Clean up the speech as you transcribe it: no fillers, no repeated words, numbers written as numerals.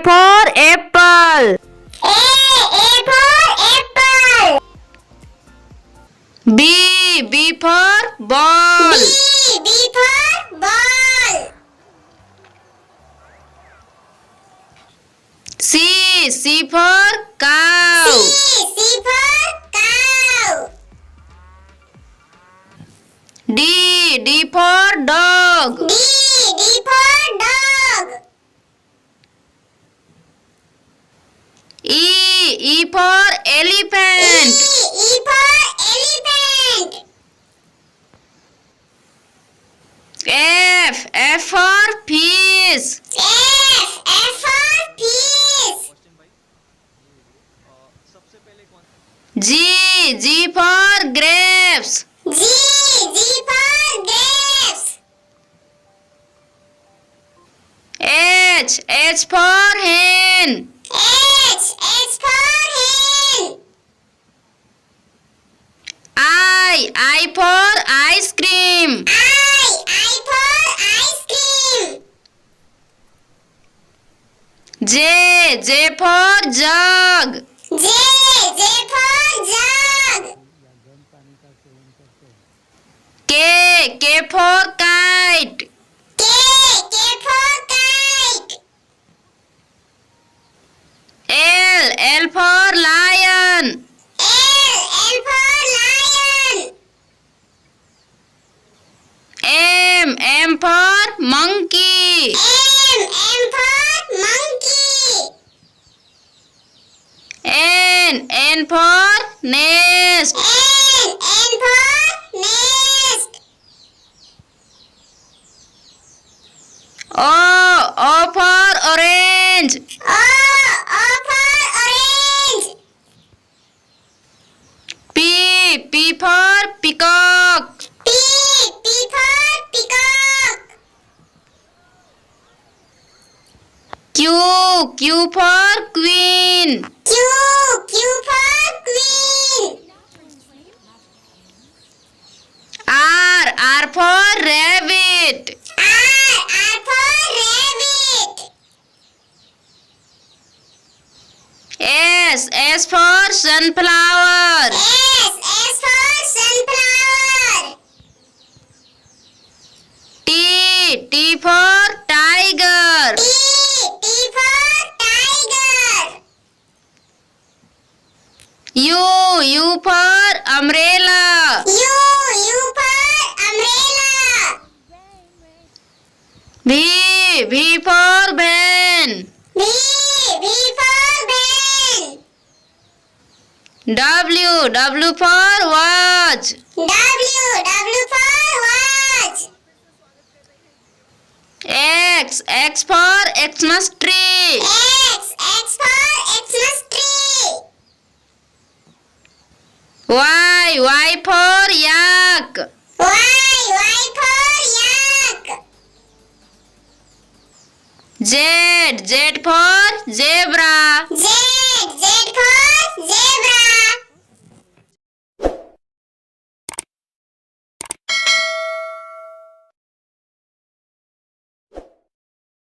for apple. A for apple. B for ball. B for ball. C for cow. C for cow. D for dog. D for dog. E for elephant. E for elephant. F for fish. F for fish. G for grapes. G for grapes. H for hen. H for hen. I for ice cream. I for ice cream. J for jug. J for jug. K for kite. K for kite. L for lion. L for lion. M for monkey. M for monkey. N for nest. N for nest. O for orange. O for orange. P for peacock. P for peacock. Q for queen. Q for queen. R for rabbit. R for rabbit. S for sunflower. S for sunflower. T for tiger. T for tiger. U for umbrella. U for umbrella. V for van. V for van. W for watch. W for watch. X for Xmas tree. X for Xmas tree. Y for yak. Y for yak. Z for zebra.